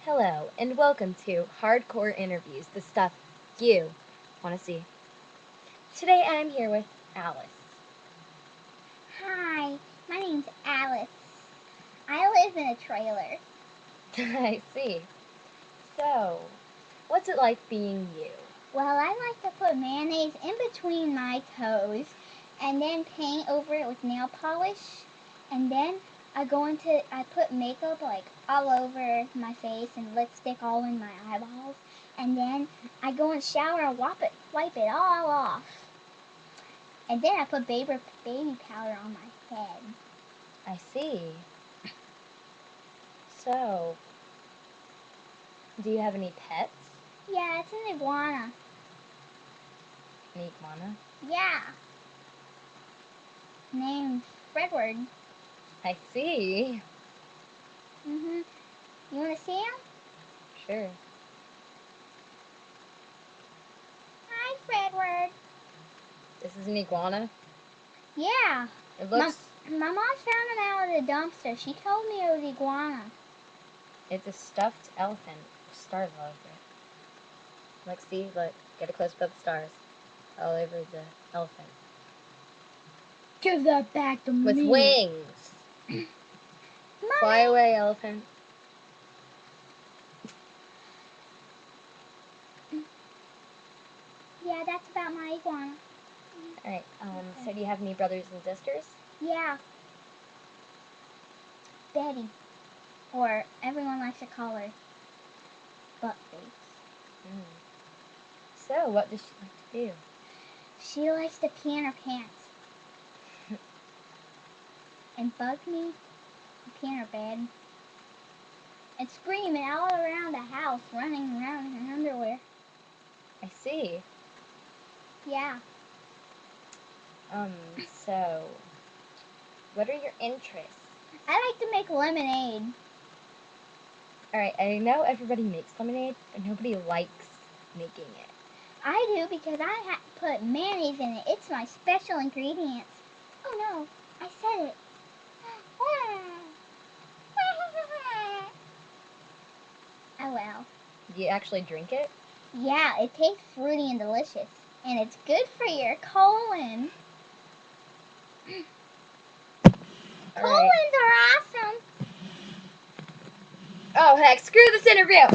Hello, and welcome to Hardcore Interviews, the stuff you want to see. Today I'm here with Alice. Hi, my name's Alice. I live in a trailer. I see. So, what's it like being you? Well, I like to put mayonnaise in between my toes and then paint over it with nail polish. And then I put makeup like all over my face and lipstick all in my eyeballs. And then I go in the shower and wipe it all off. And then I put baby powder on my head. I see. So, do you have any pets? Yeah, it's an iguana. An iguana? Yeah. Named Fredward. I see. You want to see him? Sure. Hi, Fredward. This is an iguana? Yeah. It looks... My mom found him out of the dumpster. She told me it was iguana. It's a stuffed elephant with stars all over it. Look, see? Look. Get a close-up of the stars all over the elephant. Give that back to With me. wings. Fly away, elephant. Yeah, that's about my iguana. Alright, so do you have any brothers and sisters? Yeah. Betty. Or everyone likes to call her Buttface. So, what does she like to do? She likes to pee in her pants. And bug me and pee in her bed. And screaming all around the house, running around in her underwear. I see. Yeah. So, what are your interests? I like to make lemonade. Alright, I know everybody makes lemonade, but nobody likes making it. I do because I put mayonnaise in it. It's my special ingredient. Oh no, I said it. Oh well. Do you actually drink it? Yeah, it tastes fruity and delicious. And it's good for your colon. Alright. Colons are awesome. Oh heck, screw this interview!